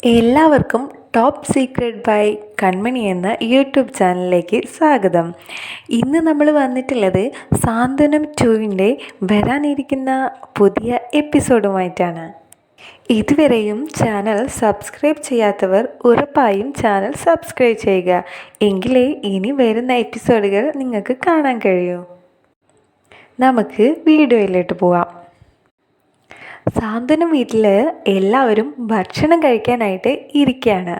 എല്ലാവർക്കും top secret by കൺമണി എന്ന YouTube ചാനലിലേക്ക് സ്വാഗതം. ഇന്ന് നമ്മൾ വന്നിട്ടുള്ളത് സാന്ത്വനം 2-ൻ്റെ വരാനിരിക്കുന്ന പുതിയ എപ്പിസോഡുമായിട്ടാണ്. ഇതുവരെയും ചാനൽ സബ്സ്ക്രൈബ് ചെയ്യാത്തവർ ഉറപ്പായും ചാനൽ സബ്സ്ക്രൈബ് ചെയ്യുക. എങ്കിലേ ഇനി വരുന്ന എപ്പിസോഡുകൾ നിങ്ങൾക്ക് കാണാൻ കഴിയൂ. നമുക്ക് വീഡിയോയിലോട്ട് പോവാം. സാന്ത്വനം വീട്ടിൽ എല്ലാവരും ഭക്ഷണം കഴിക്കാനായിട്ട് ഇരിക്കുകയാണ്.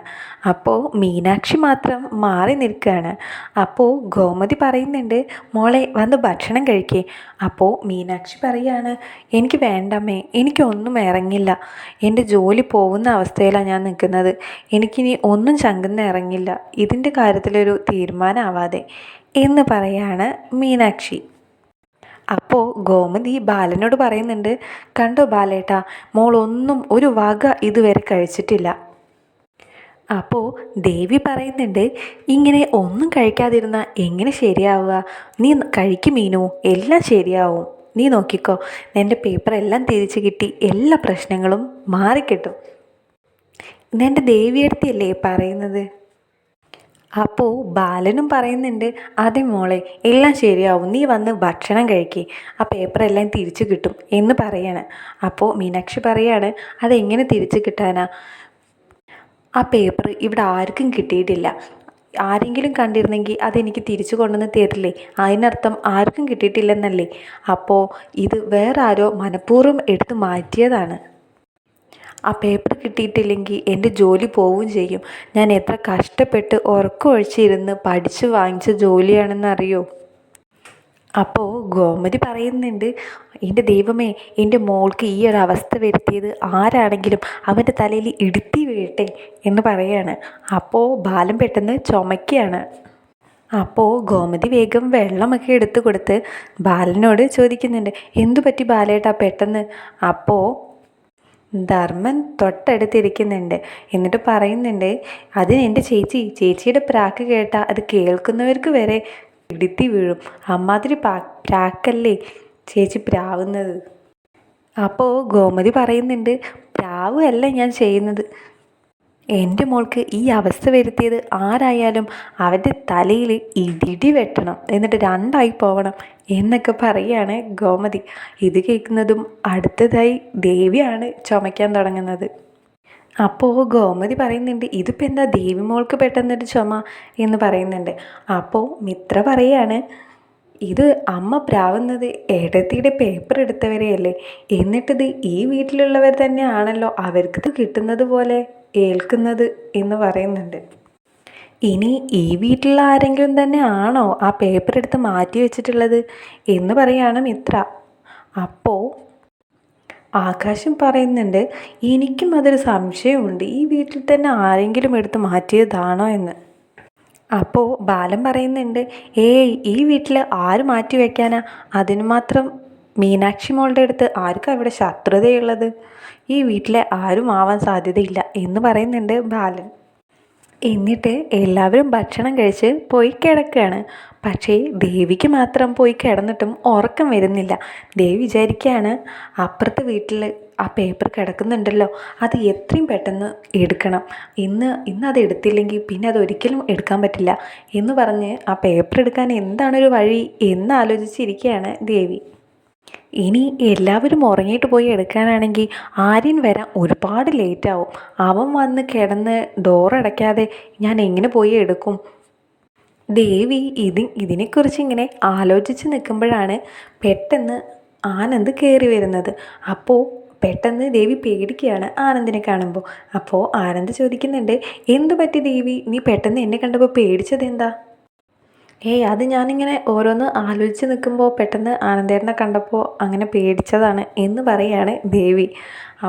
അപ്പോൾ മീനാക്ഷി മാത്രം മാറി നിൽക്കുകയാണ്. അപ്പോൾ ഗോമതി പറയുന്നുണ്ട്, മോളെ വന്ന് ഭക്ഷണം കഴിക്കേ. അപ്പോൾ മീനാക്ഷി പറയാണ്, എനിക്ക് വേണ്ടമ്മേ, എനിക്കൊന്നും ഇറങ്ങില്ല. എൻ്റെ ജോലി പോകുന്ന അവസ്ഥയിലാണ് ഞാൻ നിൽക്കുന്നത്. എനിക്കിനി ഒന്നും ചങ്കുന്ന ഇറങ്ങില്ല, ഇതിൻ്റെ കാര്യത്തിലൊരു തീരുമാനമാവാതെ എന്ന് പറയാണ് മീനാക്ഷി. അപ്പോൾ ഗോമതി ബാലനോട് പറയുന്നുണ്ട്, കണ്ടോ ബാലേട്ടാ, മോളൊന്നും ഒരു വക ഇതുവരെ കഴിച്ചിട്ടില്ല. അപ്പോൾ ദേവി പറയുന്നുണ്ട്, ഇങ്ങനെ ഒന്നും കഴിക്കാതിരുന്നാൽ എങ്ങനെ ശരിയാവുക? നീ കഴിക്കും മീനു, എല്ലാം ശരിയാവും. നീ നോക്കിക്കോ, നിൻ്റെ പേപ്പറെല്ലാം തിരിച്ചു കിട്ടി, എല്ലാ പ്രശ്നങ്ങളും മാറിക്കിട്ടും. നിൻ്റെ ദേവിയെടുത്തിയല്ലേ പറയുന്നത്? അപ്പോൾ ബാലനും പറയുന്നുണ്ട്, അതെ മോളെ, എല്ലാം ശരിയാവും, നീ വന്ന് ഭക്ഷണം കഴിക്കേ, ആ പേപ്പറെല്ലാം തിരിച്ചു കിട്ടും എന്ന് പറയാണ്. അപ്പോൾ മീനാക്ഷി പറയാണ്, അതെങ്ങനെ തിരിച്ചു കിട്ടാനാ? ആ പേപ്പർ ഇവിടെ ആർക്കും കിട്ടിയിട്ടില്ല. ആരെങ്കിലും കണ്ടിരുന്നെങ്കിൽ അതെനിക്ക് തിരിച്ചു കൊണ്ടുവന്ന് തരില്ലേ? അതിനർത്ഥം ആർക്കും കിട്ടിയിട്ടില്ലെന്നല്ലേ? അപ്പോൾ ഇത് വേറെ ആരോ മനഃപൂർവ്വം എടുത്ത് മാറ്റിയതാണ്. ആ പേപ്പർ കിട്ടിയിട്ടില്ലെങ്കിൽ എൻ്റെ ജോലി പോവുകയും ചെയ്യും. ഞാൻ എത്ര കഷ്ടപ്പെട്ട് ഉറക്കമൊഴിച്ചിരുന്ന് പഠിച്ച് വാങ്ങിച്ച ജോലിയാണെന്നറിയോ? അപ്പോൾ ഗോമതി പറയുന്നുണ്ട്, എൻ്റെ ദൈവമേ, എൻ്റെ മോൾക്ക് ഈ ഒരു അവസ്ഥ വരുത്തിയത് ആരാണെങ്കിലും അവൻ്റെ തലയിൽ ഇടുത്തി വീഴട്ടെ എന്ന് പറയാണ്. അപ്പോൾ ബാലൻ പെട്ടെന്ന് ചുമയ്ക്കുകയാണ്. അപ്പോൾ ഗോമതി വേഗം വെള്ളമൊക്കെ എടുത്തു കൊടുത്ത് ബാലനോട് ചോദിക്കുന്നുണ്ട്, എന്തു പറ്റി ബാലേട്ടാ പെട്ടെന്ന്? അപ്പോൾ ധർമ്മൻ തൊട്ടടുത്തിരിക്കുന്നുണ്ട്. എന്നിട്ട് പറയുന്നുണ്ട്, അതിന് എൻ്റെ ചേച്ചിയുടെ പ്രാക്ക് കേട്ടാൽ അത് കേൾക്കുന്നവർക്ക് വരെ ഇടുത്തി വീഴും. അമ്മാതിരി പ്രാക്കല്ലേ ചേച്ചി പ്രാവുന്നത്. അപ്പോൾ ഗോമതി പറയുന്നുണ്ട്, പ്രാവ് അല്ല ഞാൻ ചെയ്യുന്നത്. എൻ്റെ മോൾക്ക് ഈ അവസ്ഥ വരുത്തിയത് ആരായാലും അവൻ്റെ തലയിൽ ഇടിടി വെട്ടണം, എന്നിട്ട് രണ്ടായി പോവണം എന്നൊക്കെ പറയാണ് ഗോമതി. ഇത് കേൾക്കുന്നതും അടുത്തതായി ദേവിയാണ് ചുമയ്ക്കാൻ തുടങ്ങുന്നത്. അപ്പോൾ ഗോമതി പറയുന്നുണ്ട്, ഇതിപ്പോൾ എന്താ ദേവി മോൾക്ക് പെട്ടെന്നൊരു ചുമ എന്ന് പറയുന്നുണ്ട്. അപ്പോൾ മിത്ര പറയാണ്, ഇത് അമ്മ പ്രാവുന്നത് ഏടത്തിയുടെ പേപ്പർ എടുത്തവരെയല്ലേ, എന്നിട്ടിത് ഈ വീട്ടിലുള്ളവർ തന്നെ ആണല്ലോ അവർക്ക് കിട്ടുന്നത് പോലെ ഏൽക്കുന്നത് എന്ന് പറയുന്നുണ്ട്. ഇനി ഈ വീട്ടിലുള്ള ആരെങ്കിലും തന്നെ ആണോ ആ പേപ്പർ എടുത്ത് മാറ്റി വെച്ചിട്ടുള്ളത് എന്ന് പറയാണ് മിത്ര. അപ്പോൾ ആകാശം പറയുന്നുണ്ട്, എനിക്കും അതൊരു സംശയമുണ്ട്, ഈ വീട്ടിൽ തന്നെ ആരെങ്കിലും എടുത്ത് മാറ്റിയതാണോ എന്ന്. അപ്പോൾ ബാലൻ പറയുന്നുണ്ട്, ഈ വീട്ടിൽ ആര് മാറ്റി വയ്ക്കാനാ? അതിന് മാത്രം മീനാക്ഷി മോളുടെ അടുത്ത് ആർക്കും അവിടെ ശത്രുതയുള്ളത്? ഈ വീട്ടിലെ ആരും ആവാൻ സാധ്യതയില്ല എന്ന് പറയുന്നുണ്ട് ബാലൻ. എന്നിട്ട് എല്ലാവരും ഭക്ഷണം കഴിച്ച് പോയി കിടക്കുകയാണ്. പക്ഷേ ദേവിക്ക് മാത്രം പോയി കിടന്നിട്ടും ഉറക്കം വരുന്നില്ല. ദേവി വിചാരിക്കുകയാണ്, അപ്പുറത്തെ വീട്ടിൽ ആ പേപ്പർ കിടക്കുന്നുണ്ടല്ലോ, അത് എത്രയും പെട്ടെന്ന് എടുക്കണം. ഇന്ന് അത് എടുത്തില്ലെങ്കിൽ പിന്നെ അത് ഒരിക്കലും എടുക്കാൻ പറ്റില്ല എന്ന് പറഞ്ഞ് ആ പേപ്പർ എടുക്കാൻ എന്താണൊരു വഴി എന്ന് ആലോചിച്ചിരിക്കുകയാണ് ദേവി. ഇനി എല്ലാവരും ഉറങ്ങിയിട്ട് പോയി എടുക്കാനാണെങ്കിൽ ആര്യൻ വരാൻ ഒരുപാട് ലേറ്റാവും. അവൻ വന്ന് കിടന്ന് ഡോറടയ്ക്കാതെ ഞാൻ എങ്ങനെ പോയി എടുക്കും? ദേവി ഇതിനെക്കുറിച്ച് ഇങ്ങനെ ആലോചിച്ച് നിൽക്കുമ്പോഴാണ് പെട്ടെന്ന് ആനന്ദ് കയറി വരുന്നത്. അപ്പോൾ പെട്ടെന്ന് ദേവി പേടിക്കുകയാണ് ആനന്ദിനെ കാണുമ്പോൾ. അപ്പോൾ ആനന്ദ് ചോദിക്കുന്നുണ്ട്, എന്തു പറ്റി ദേവി, നീ പെട്ടെന്ന് എന്നെ കണ്ടപ്പോൾ പേടിച്ചത് എന്താ? അത് ഞാനിങ്ങനെ ഓരോന്ന് ആലോചിച്ച് നിൽക്കുമ്പോൾ പെട്ടെന്ന് ആനന്ദേട്ടനെ കണ്ടപ്പോൾ അങ്ങനെ പേടിച്ചതാണ് എന്ന് പറയാണ് ദേവി.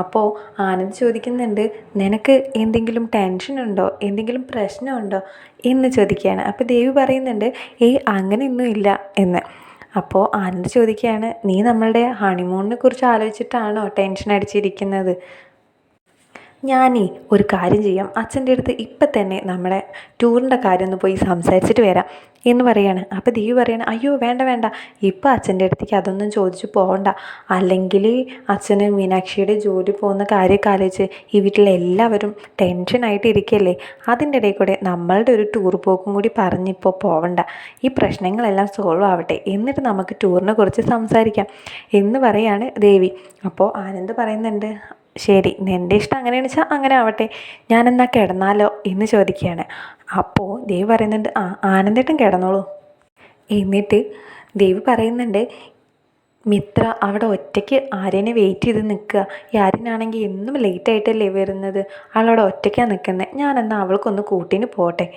അപ്പോൾ ആനന്ദ് ചോദിക്കുന്നുണ്ട്, നിനക്ക് എന്തെങ്കിലും ടെൻഷനുണ്ടോ, എന്തെങ്കിലും പ്രശ്നമുണ്ടോ എന്ന് ചോദിക്കുകയാണ്. അപ്പോൾ ദേവി പറയുന്നുണ്ട്, അങ്ങനെയൊന്നും ഇല്ല എന്ന്. അപ്പോൾ ആനന്ദ് ചോദിക്കുകയാണ്, നീ നമ്മളുടെ ഹണിമൂണിനെ കുറിച്ച് ആലോചിച്ചിട്ടാണോ ടെൻഷൻ അടിച്ചിരിക്കുന്നത്? ഞാനേ ഒരു കാര്യം ചെയ്യാം, അച്ഛൻ്റെ അടുത്ത് ഇപ്പം തന്നെ നമ്മുടെ ടൂറിൻ്റെ കാര്യം ഒന്ന് പോയി സംസാരിച്ചിട്ട് വരാം എന്ന് പറയാണ്. അപ്പോൾ ദേവി പറയണം, അയ്യോ വേണ്ട വേണ്ട, ഇപ്പം അച്ഛൻ്റെ അടുത്തേക്ക് അതൊന്നും ചോദിച്ചു പോകണ്ട. അല്ലെങ്കിൽ അച്ഛന് മീനാക്ഷിയുടെ ജോലി പോകുന്ന കാര്യമൊക്കെ ആലോചിച്ച് ഈ വീട്ടിലെ എല്ലാവരും ടെൻഷനായിട്ട് ഇരിക്കല്ലേ. അതിൻ്റെ ഇടയിൽ കൂടെ നമ്മളുടെ ഒരു ടൂർ പോക്കും കൂടി പറഞ്ഞിപ്പോൾ പോവണ്ട. ഈ പ്രശ്നങ്ങളെല്ലാം സോൾവ് ആവട്ടെ, എന്നിട്ട് നമുക്ക് ടൂറിനെ കുറിച്ച് സംസാരിക്കാം എന്ന് പറയാണ് ദേവി. അപ്പോൾ ആനന്ദ് പറയുന്നുണ്ട്, ശരി, നിൻ്റെ ഇഷ്ടം അങ്ങനെയാണെന്ന് വെച്ചാൽ അങ്ങനെ ആവട്ടെ, ഞാനെന്നാ കിടന്നാലോ എന്ന് ചോദിക്കുകയാണ്. അപ്പോൾ ദേവി പറയുന്നുണ്ട്, ആനന്ദേട്ടൻ കിടന്നോളൂ. എന്നിട്ട് ദേവി പറയുന്നുണ്ട്, മിത്ര അവിടെ ഒറ്റയ്ക്ക് ആര്യനെ വെയിറ്റ് ചെയ്ത് നിൽക്കുക. ഈ ആര്യനാണെങ്കിൽ എന്നും ലേറ്റായിട്ടല്ലേ വരുന്നത്, അവളവിടെ ഒറ്റയ്ക്കാണ് നിൽക്കുന്നത്, ഞാനെന്നാൽ അവൾക്കൊന്ന് കൂട്ടിന് പോട്ടെ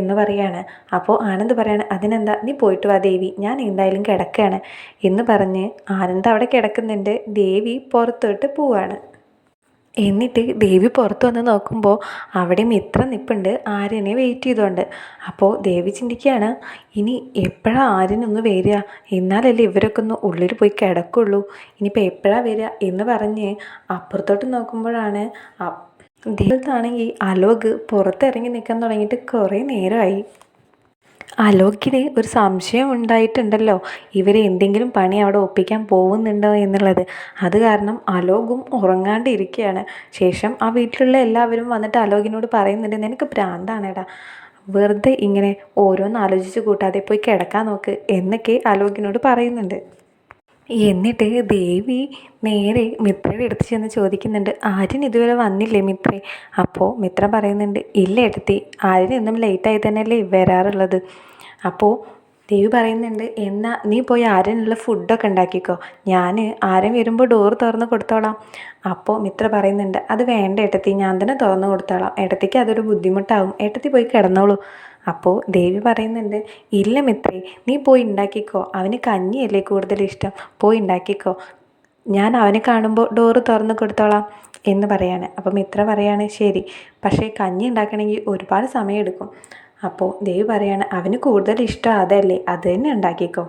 എന്ന് പറയാണ്. അപ്പോൾ ആനന്ദ് പറയാണ്, അതിനെന്താ, നീ പോയിട്ട് വാ ദേവി, ഞാൻ എന്തായാലും കിടക്കുകയാണ് എന്ന് പറഞ്ഞ് ആനന്ദ് അവിടെ കിടക്കുന്നുണ്ട്. ദേവി പുറത്തോട്ട് പോവാണ്. എന്നിട്ട് ദേവി പുറത്ത് വന്ന് നോക്കുമ്പോൾ അവിടെ മിത്ര നിൽപ്പുണ്ട് ആര്യനെ വെയിറ്റ് ചെയ്തുകൊണ്ട്. അപ്പോൾ ദേവി ചിന്തിക്കുകയാണ്, ഇനി എപ്പോഴാണ് ആര്യനൊന്ന് വരിക, എന്നാലല്ലേ ഇവരൊക്കെ ഒന്ന് ഉള്ളിൽ പോയി കിടക്കുള്ളൂ, ഇനിയിപ്പോൾ എപ്പോഴാണ് വരിക എന്ന് പറഞ്ഞ് അപ്പുറത്തോട്ട് നോക്കുമ്പോഴാണ് ദേവത്താണെങ്കിൽ അലോക് പുറത്തിറങ്ങി നിൽക്കാൻ തുടങ്ങിയിട്ട് കുറേ നേരമായി. അലോകിന് ഒരു സംശയം ഉണ്ടായിട്ടുണ്ടല്ലോ, ഇവർ എന്തെങ്കിലും പണി അവിടെ ഒപ്പിക്കാൻ പോകുന്നുണ്ടോ എന്നുള്ളത്. അത് കാരണം അലോകും ഉറങ്ങാണ്ടിരിക്കുകയാണ്. ശേഷം ആ വീട്ടിലുള്ള എല്ലാവരും വന്നിട്ട് അലോകിനോട് പറയുന്നുണ്ട്, നിനക്ക് ഭ്രാന്താണെടാ, വെറുതെ ഇങ്ങനെ ഓരോന്ന് ആലോചിച്ച് കൂട്ടാതെ പോയി കിടക്കാൻ നോക്ക് എന്നൊക്കെ അലോകിനോട് പറയുന്നുണ്ട്. എന്നിട്ട് ദേവി നേരെ മിത്രയുടെ അടുത്ത് ചെന്ന് ചോദിക്കുന്നുണ്ട്, ആര്യൻ ഇതുവരെ വന്നില്ലേ മിത്രേ? അപ്പോൾ മിത്ര പറയുന്നുണ്ട്, ഇല്ല ഏട്ടത്തി, ആര്യൻ എന്നും ലേറ്റായി തന്നെയല്ലേ വരാറുള്ളത്. അപ്പോൾ ദേവി പറയുന്നുണ്ട്, എന്നാൽ നീ പോയി ആര്യനുള്ള ഫുഡൊക്കെ ഉണ്ടാക്കിക്കോ, ഞാൻ ആര്യൻ വരുമ്പോൾ ഡോറ് തുറന്ന് കൊടുത്തോളാം. അപ്പോൾ മിത്ര പറയുന്നുണ്ട്, അത് വേണ്ട ഏട്ടത്തി, ഞാൻ തന്നെ തുറന്ന് കൊടുത്തോളാം, ഏട്ടത്തിക്ക് അതൊരു ബുദ്ധിമുട്ടാവും, ഏട്ടത്തി പോയി കിടന്നോളൂ. അപ്പോൾ ദേവി പറയുന്നുണ്ട്, ഇല്ല മിത്രേ, നീ പോയി ഉണ്ടാക്കിക്കോ, അവന് കഞ്ഞിയല്ലേ കൂടുതൽ ഇഷ്ടം, പോയി ഉണ്ടാക്കിക്കോ, ഞാൻ അവനെ കാണുമ്പോൾ ഡോറ് തുറന്ന് കൊടുത്തോളാം എന്ന് പറയാണ്. അപ്പോൾ മിത്ര പറയാണ്, ശരി, പക്ഷേ കഞ്ഞി ഉണ്ടാക്കണമെങ്കിൽ ഒരുപാട് സമയം എടുക്കും. അപ്പോൾ ദേവി പറയാണ്, അവന് കൂടുതൽ ഇഷ്ടം അതല്ലേ, അത് തന്നെ ഉണ്ടാക്കിക്കോ.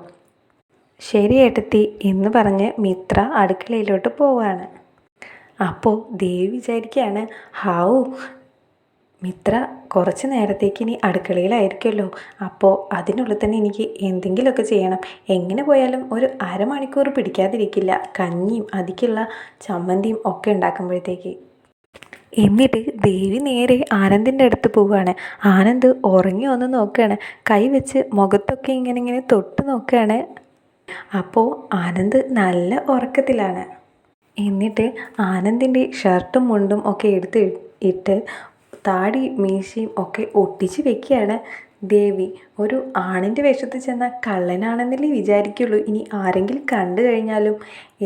ശരി ഏട്ടത്തി എന്ന് പറഞ്ഞ് മിത്ര അടുക്കളയിലോട്ട് പോവുകയാണ്. അപ്പോൾ ദേവി വിചാരിക്കുകയാണ്, ഹാവൂ, മിത്ര കുറച്ച് നേരത്തേക്ക് ഇനി അടുക്കളയിലായിരിക്കുമല്ലോ, അപ്പോൾ അതിനുള്ളിൽ തന്നെ എനിക്ക് എന്തെങ്കിലുമൊക്കെ ചെയ്യണം. എങ്ങനെ പോയാലും ഒരു അരമണിക്കൂർ പിടിക്കാതിരിക്കില്ല കഞ്ഞിയും അതിക്കുള്ള ചമ്മന്തിയും ഒക്കെ ഉണ്ടാക്കുമ്പോഴത്തേക്ക്. എന്നിട്ട് ദേവി നേരെ ആനന്ദിൻ്റെ അടുത്ത് പോവുകയാണ്. ആനന്ദ് ഉറങ്ങി വന്ന് നോക്കുകയാണ്, കൈ വെച്ച് മുഖത്തൊക്കെ ഇങ്ങനെ തൊട്ട് നോക്കുകയാണ്. അപ്പോൾ ആനന്ദ് നല്ല ഉറക്കത്തിലാണ്. എന്നിട്ട് ആനന്ദിൻ്റെ ഷർട്ടും മുണ്ടും ഒക്കെ എടുത്ത് ഇട്ട് താടി മീശയും ഒക്കെ ഒട്ടിച്ച് വെക്കുകയാണ് ദേവി. ഒരു ആണിൻ്റെ വേഷത്തിൽ ചെന്നാൽ കള്ളനാണെന്നല്ലേ വിചാരിക്കുള്ളൂ, ഇനി ആരെങ്കിലും കണ്ടു കഴിഞ്ഞാലും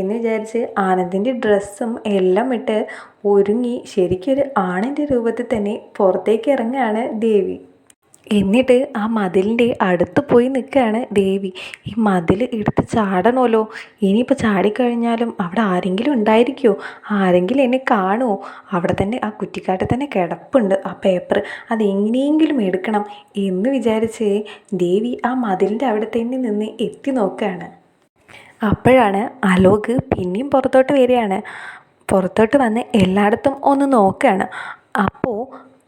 എന്ന് വിചാരിച്ച് ആനന്ദിൻ്റെ ഡ്രസ്സും എല്ലാം ഇട്ട് ഒരുങ്ങി ശരിക്കൊരു ആണിൻ്റെ രൂപത്തിൽ തന്നെ പുറത്തേക്ക് ഇറങ്ങുകയാണ് ദേവി. എന്നിട്ട് ആ മതിലിൻ്റെ അടുത്ത് പോയി നിൽക്കുകയാണ് ദേവി. ഈ മതിൽ എടുത്ത് ചാടണമല്ലോ, ഇനിയിപ്പോൾ ചാടിക്കഴിഞ്ഞാലും അവിടെ ആരെങ്കിലും ഉണ്ടായിരിക്കുമോ, ആരെങ്കിലും എന്നെ കാണുമോ, അവിടെ തന്നെ ആ കുറ്റിക്കാട്ടിൽ തന്നെ കിടപ്പുണ്ട് ആ പേപ്പർ, അതെങ്ങനെയെങ്കിലും എടുക്കണം എന്ന് വിചാരിച്ച് ദേവി ആ മതിലിൻ്റെ അവിടെ തന്നെ നിന്ന് എത്തി നോക്കുകയാണ്. അപ്പോഴാണ് അലോക് പിന്നെയും പുറത്തോട്ട് വരികയാണ്. പുറത്തോട്ട് വന്ന് എല്ലായിടത്തും ഒന്ന് നോക്കുകയാണ്. അപ്പോൾ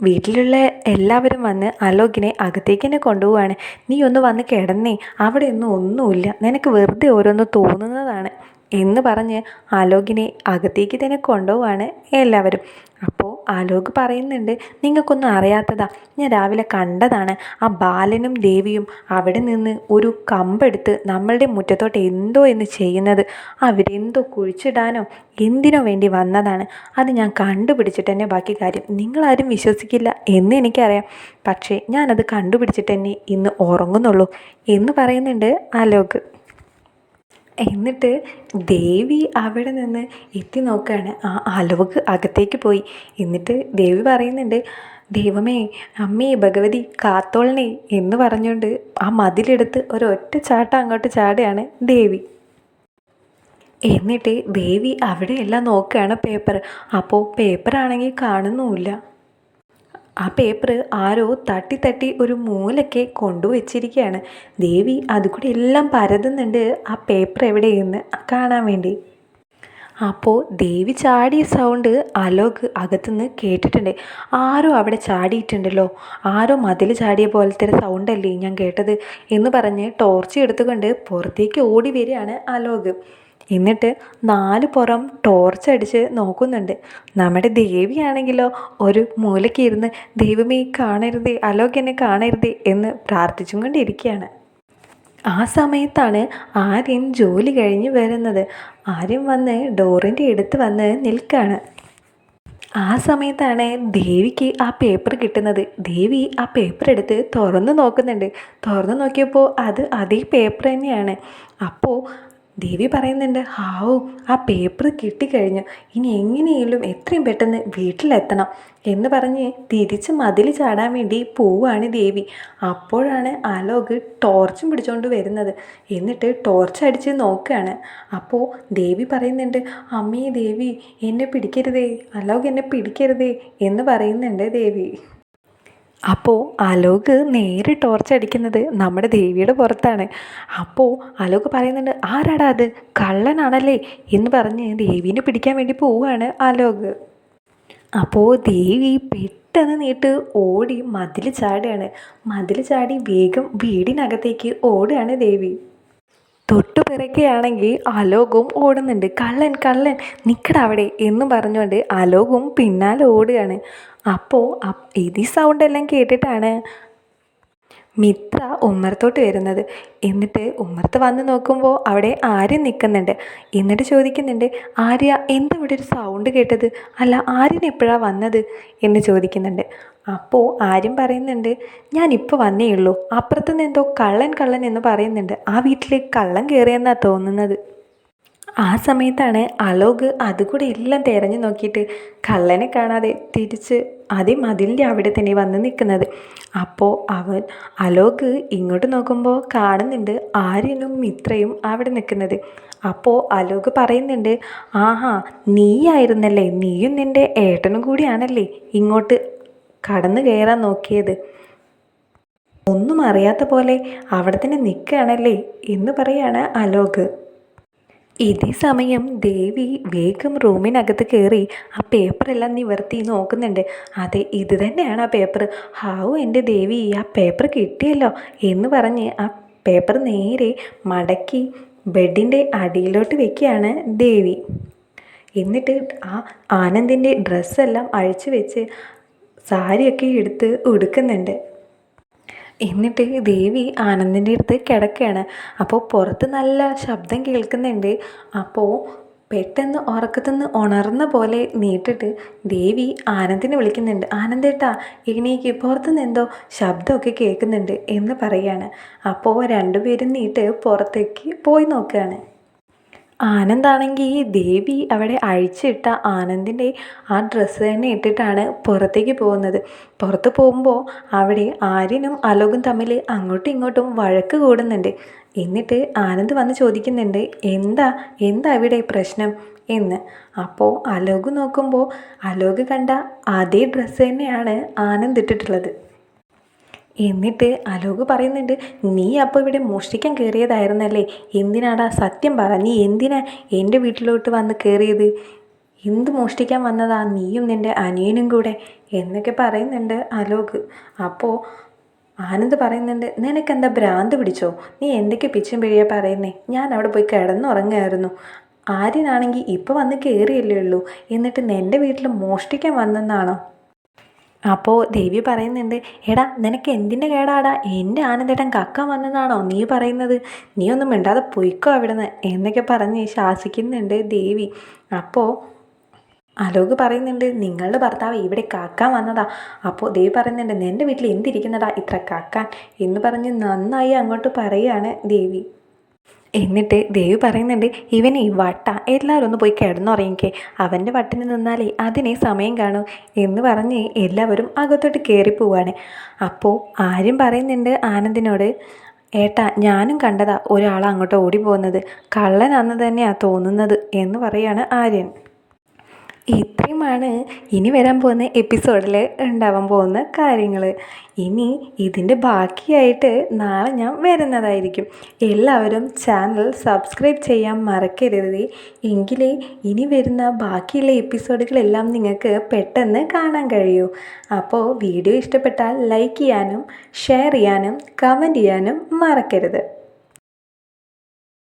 വീട്ടിലുള്ള എല്ലാവരും വന്ന് അലോകിനെ അകത്തേക്ക് തന്നെ കൊണ്ടുപോവാണ്. നീ ഒന്ന് വന്ന് കിടന്നേ, അവിടെ ഒന്നുമില്ല, നിനക്ക് വെറുതെ ഓരോന്ന് തോന്നുന്നതാണ് എന്ന് പറഞ്ഞ് അലോകിനെ അകത്തേക്ക് തന്നെ കൊണ്ടുപോവാണ് എല്ലാവരും. അപ്പോൾ അലോക് പറയുന്നുണ്ട്, നിങ്ങൾക്കൊന്നും അറിയാത്തതാ, ഞാൻ രാവിലെ കണ്ടതാണ്, ആ ബാലനും ദേവിയും അവിടെ നിന്ന് ഒരു കമ്പെടുത്ത് നമ്മളുടെ മുറ്റത്തോട്ട് എന്തോ എന്ന് ചെയ്യുന്നത്, അവരെന്തോ കുഴിച്ചിടാനോ എന്തിനോ വേണ്ടി വന്നതാണ്, അത് ഞാൻ കണ്ടുപിടിച്ചിട്ട് തന്നെ ബാക്കി കാര്യം, നിങ്ങളാരും വിശ്വസിക്കില്ല എന്ന് എനിക്കറിയാം, പക്ഷേ ഞാനത് കണ്ടുപിടിച്ചിട്ട് തന്നെ ഇന്ന് ഉറങ്ങുന്നുള്ളൂ എന്ന് പറയുന്നുണ്ട് അലോക്. എന്നിട്ട് ദേവി അവിടെ നിന്ന് എത്തി നോക്കുകയാണ്. ആ അലോക് അകത്തേക്ക് പോയി. എന്നിട്ട് ദേവി പറയുന്നുണ്ട്, ദൈവമേ, അമ്മേ, ഭഗവതി കാത്തോളണേ എന്ന് പറഞ്ഞുകൊണ്ട് ആ മതിലെടുത്ത് ഒരൊറ്റ ചാട്ടം അങ്ങോട്ട് ചാടുകയാണ് ദേവി. എന്നിട്ട് ദേവി അവിടെയെല്ലാം നോക്കുകയാണ് പേപ്പർ. അപ്പോൾ പേപ്പറാണെങ്കിൽ കാണുന്നുമില്ല. ആ പേപ്പർ ആരോ തട്ടി ഒരു മൂലയ്ക്ക് കൊണ്ടുവച്ചിരിക്കുകയാണ്. ദേവി അതുകൂടി എല്ലാം പരതുന്നുണ്ട് ആ പേപ്പർ എവിടെയെന്ന് കാണാൻ വേണ്ടി. അപ്പോൾ ദേവി ചാടിയ സൗണ്ട് അലോക് അകത്തുനിന്ന് കേട്ടിട്ടുണ്ട്. ആരോ അവിടെ ചാടിയിട്ടുണ്ടല്ലോ, ആരോ മതിൽ ചാടിയ പോലത്തെ ഒരു സൗണ്ടല്ലേ ഞാൻ കേട്ടത് എന്ന് പറഞ്ഞ് ടോർച്ച് എടുത്തുകൊണ്ട് പുറത്തേക്ക് ഓടി വരികയാണ് അലോക്. എന്നിട്ട് നാല് പുറം ടോർച്ച് അടിച്ച് നോക്കുന്നുണ്ട്. നമ്മുടെ ദേവിയാണെങ്കിലോ ഒരു മൂലയ്ക്ക് ഇരുന്ന് ദൈവമേ കാണരുതേ, അലോക് എന്നെ കാണരുതേ എന്ന് പ്രാർത്ഥിച്ചും കൊണ്ടിരിക്കുകയാണ്. ആ സമയത്താണ് ആര്യൻ ജോലി കഴിഞ്ഞ് വരുന്നത്. ആര്യൻ വന്ന് ഡോറിൻ്റെ അടുത്ത് വന്ന് നിൽക്കുകയാണ്. ആ സമയത്താണ് ദേവിക്ക് ആ പേപ്പർ കിട്ടുന്നത്. ദേവി ആ പേപ്പർ എടുത്ത് തുറന്നു നോക്കുന്നുണ്ട്. തുറന്നു നോക്കിയപ്പോൾ അത് അതേ പേപ്പർ തന്നെയാണ്. അപ്പോൾ ദേവി പറയുന്നുണ്ട്, ഹാവു ആ പേപ്പർ കിട്ടിക്കഴിഞ്ഞു, ഇനി എങ്ങനെയെങ്കിലും എത്രയും പെട്ടെന്ന് വീട്ടിലെത്തണം എന്ന് പറഞ്ഞ് തിരിച്ച് മതിൽ ചാടാൻ വേണ്ടി പോവാണ് ദേവി. അപ്പോഴാണ് അലോക് ടോർച്ചും പിടിച്ചുകൊണ്ട് വരുന്നത്. എന്നിട്ട് ടോർച്ച് അടിച്ച് നോക്കുകയാണ്. അപ്പോൾ ദേവി പറയുന്നുണ്ട്, അമ്മേ ദേവി എന്നെ പിടിക്കരുതേ, അലോക് എന്നെ പിടിക്കരുതേ എന്ന് പറയുന്നുണ്ട് ദേവി. അപ്പോൾ അലോക് നേരെ ടോർച്ച് അടിക്കുന്നത് നമ്മുടെ ദേവിയുടെ പുറത്താണ്. അപ്പോൾ അലോക് പറയുന്നുണ്ട്, ആരാടാ അത്, കള്ളനാണല്ലേ എന്ന് പറഞ്ഞ് ദേവീനെ പിടിക്കാൻ വേണ്ടി പോവുകയാണ് അലോക്. അപ്പോൾ ദേവി പെട്ടെന്ന് നീട്ട് ഓടി മതിൽ ചാടുകയാണ്. മതിൽ ചാടി വേഗം വീടിനകത്തേക്ക് ഓടുകയാണ് ദേവി. തൊട്ടുപിറകെയാണെങ്കിൽ അലോകും ഓടുന്നുണ്ട്. കള്ളൻ കള്ളൻ നിൽക്കടാ അവിടെ എന്ന് പറഞ്ഞുകൊണ്ട് അലോകും പിന്നാലെ ഓടുകയാണ്. അപ്പോൾ ഈ സൗണ്ടെല്ലാം കേട്ടിട്ടാണ് മിത്ര ഉമ്മറത്തോട്ട് വരുന്നത്. എന്നിട്ട് ഉമ്മറത്ത് വന്ന് നോക്കുമ്പോൾ അവിടെ ആര്യൻ നിൽക്കുന്നുണ്ട്. എന്നിട്ട് ചോദിക്കുന്നുണ്ട്, ആര്യ എന്താ ഇവിടെ ഒരു സൗണ്ട് കേട്ടത്, അല്ല ആര്യൻ എപ്പോഴാണ് വന്നത് എന്ന് ചോദിക്കുന്നുണ്ട്. അപ്പോൾ ആര്യൻ പറയുന്നുണ്ട്, ഞാനിപ്പോൾ വന്നേ ഉള്ളൂ, അപ്പുറത്തുനിന്ന് എന്തോ കള്ളൻ കള്ളൻ എന്ന് പറയുന്നുണ്ട്, ആ വീട്ടിൽ കള്ളൻ കയറിയെന്നാണ് തോന്നുന്നത്. ആ സമയത്താണ് അലോക് അതുകൂടെ എല്ലാം തിരഞ്ഞു നോക്കിയിട്ട് കള്ളനെ കാണാതെ തിരിച്ച് അതേ മതിലിൻ്റെ അവിടെ തന്നെ വന്ന് നിൽക്കുന്നത്. അപ്പോൾ അലോക് ഇങ്ങോട്ട് നോക്കുമ്പോൾ കാണുന്നുണ്ട് ആര്യനും മിത്രയും അവിടെ നിൽക്കുന്നത്. അപ്പോൾ അലോക് പറയുന്നുണ്ട്, ആഹാ നീയായിരുന്നല്ലേ, നീയും നിൻ്റെ ഏട്ടനും കൂടിയാണല്ലേ ഇങ്ങോട്ട് കടന്നു കയറാൻ നോക്കിയത്, ഒന്നും അറിയാത്ത പോലെ അവിടെ തന്നെ നിൽക്കുകയാണല്ലേ എന്ന് പറയാണ് അലോക്. ഇതേ സമയം ദേവി വേഗം റൂമിനകത്ത് കയറി ആ പേപ്പറെല്ലാം നിവർത്തി നോക്കുന്നുണ്ട്. അതെ ഇത് തന്നെയാണ് ആ പേപ്പർ. ഹാവു എൻ്റെ ദേവി ആ പേപ്പർ കിട്ടിയല്ലോ എന്ന് പറഞ്ഞ് ആ പേപ്പർ നേരെ മടക്കി ബെഡിൻ്റെ അടിയിലോട്ട് വെക്കുകയാണ് ദേവി. എന്നിട്ട് ആ ആനന്ദിൻ്റെ ഡ്രസ്സെല്ലാം അഴിച്ചു വെച്ച് സാരിയൊക്കെ എടുത്ത് ഉടുക്കുന്നുണ്ട്. എന്നിട്ട് ദേവി ആനന്ദിൻ്റെ അടുത്ത് കിടക്കുകയാണ്. അപ്പോൾ പുറത്ത് നല്ല ശബ്ദം കേൾക്കുന്നുണ്ട്. അപ്പോൾ പെട്ടെന്ന് ഉറക്കത്തുനിന്ന് ഉണർന്ന പോലെ നീട്ടിട്ട് ദേവി ആനന്ദിനെ വിളിക്കുന്നുണ്ട്, ആനന്ദേട്ടാ എണീക്ക്, പുറത്തുനിന്ന് എന്തോ ശബ്ദമൊക്കെ കേൾക്കുന്നുണ്ട് എന്ന് പറയുകയാണ്. അപ്പോൾ രണ്ടുപേരും നീട്ട് പുറത്തേക്ക് പോയി നോക്കുകയാണ്. ആനന്ദാണെങ്കിൽ ദേവി അവിടെ അഴിച്ചിട്ട ആനന്ദിൻ്റെ ആ ഡ്രസ്സ് തന്നെ ഇട്ടിട്ടാണ് പുറത്തേക്ക് പോകുന്നത്. പുറത്ത് പോകുമ്പോൾ അവിടെ ആര്യനും അലോകും തമ്മിൽ അങ്ങോട്ടും ഇങ്ങോട്ടും വഴക്ക് കൂടുന്നുണ്ട്. എന്നിട്ട് ആനന്ദ് വന്ന് ചോദിക്കുന്നുണ്ട്, എന്താ എന്താ ഇവിടെ പ്രശ്നം എന്ന്. അപ്പോൾ അലോക് നോക്കുമ്പോൾ അലോക് കണ്ട അതേ ഡ്രസ്സ് തന്നെയാണ് ആനന്ദ് ഇട്ടിട്ടുള്ളത്. എന്നിട്ട് അലോക് പറയുന്നുണ്ട്, നീ അപ്പോൾ ഇവിടെ മോഷ്ടിക്കാൻ കയറിയതായിരുന്നല്ലേ, എന്തിനാടാ സത്യം പറ, നീ എന്തിനാ എൻ്റെ വീട്ടിലോട്ട് വന്ന് കയറിയത്, എന്ത് മോഷ്ടിക്കാൻ വന്നതാ നീയും നിൻ്റെ അനിയനും കൂടെ എന്നൊക്കെ പറയുന്നുണ്ട് അലോക്. അപ്പോൾ ആനന്ദ് പറയുന്നുണ്ട്, നിനക്കെന്താ ഭ്രാന്ത് പിടിച്ചോ, നീ എന്തൊക്കെ പിച്ചും പിഴിയാ പറയുന്നേ, ഞാൻ അവിടെ പോയി കിടന്നുറങ്ങുമായിരുന്നു, ആര്യനാണെങ്കിൽ ഇപ്പോൾ വന്ന് കയറിയല്ലേ ഉള്ളൂ, എന്നിട്ട് നിൻ്റെ വീട്ടിൽ മോഷ്ടിക്കാൻ വന്നെന്നാണോ. അപ്പോൾ ദേവി പറയുന്നുണ്ട്, എടാ നിനക്ക് എന്തിൻ്റെ കേടാടാ, എൻ്റെ ആനന്ദേട്ടൻ കക്കാൻ വന്നതാണോ നീ പറയുന്നത്, നീ ഒന്നും മിണ്ടാതെ പൊയ്ക്കോ അവിടുന്ന് എന്നൊക്കെ പറഞ്ഞ് ശാസിക്കുന്നുണ്ട് ദേവി. അപ്പോൾ അലോക് പറയുന്നുണ്ട്, നിങ്ങളുടെ ഭർത്താവ് ഇവിടെ കാക്കാൻ വന്നതാ. അപ്പോൾ ദേവി പറയുന്നുണ്ട്, നിൻ്റെ വീട്ടിൽ എന്തിരിക്കുന്നതാ ഇത്ര കാക്കാൻ എന്ന് പറഞ്ഞ് നന്നായി അങ്ങോട്ട് പറയുകയാണ് ദേവി. എന്നിട്ട് ദേവി പറയുന്നുണ്ട്, ഇവനെ വട്ട, എല്ലാവരും ഒന്ന് പോയി കിടന്നുറങ്ങിക്കേ, അവൻ്റെ വട്ടിന് നിന്നാലേ അതിനെ സമയം കാണൂ എന്ന് പറഞ്ഞ് എല്ലാവരും അകത്തോട്ട് കയറിപ്പോവാണ്. അപ്പോൾ ആര്യം പറയുന്നുണ്ട് ആനന്ദിനോട്, ഏട്ടാ ഞാനും കണ്ടതാ ഒരാൾ അങ്ങോട്ട് ഓടി പോകുന്നത്, കള്ളനാന്ന് തന്നെയാണ് തോന്നുന്നത് എന്ന് പറയാണ് ആര്യൻ. ഇത്രയുമാണ് ഇനി വരാൻ പോകുന്ന എപ്പിസോഡിൽ ഉണ്ടാവാൻ പോകുന്ന കാര്യങ്ങൾ. ഇനി ഇതിൻ്റെ ബാക്കിയായിട്ട് നാളെ ഞാൻ വരുന്നതായിരിക്കും. എല്ലാവരും ചാനൽ സബ്സ്ക്രൈബ് ചെയ്യാൻ മറക്കരുത്. എങ്കിലേ ഇനി വരുന്ന ബാക്കിയുള്ള എപ്പിസോഡുകളെല്ലാം നിങ്ങൾക്ക് പെട്ടെന്ന് കാണാൻ കഴിയൂ. അപ്പോൾ വീഡിയോ ഇഷ്ടപ്പെട്ടാൽ ലൈക്ക് ചെയ്യാനും ഷെയർ ചെയ്യാനും കമൻറ്റ് ചെയ്യാനും മറക്കരുത്.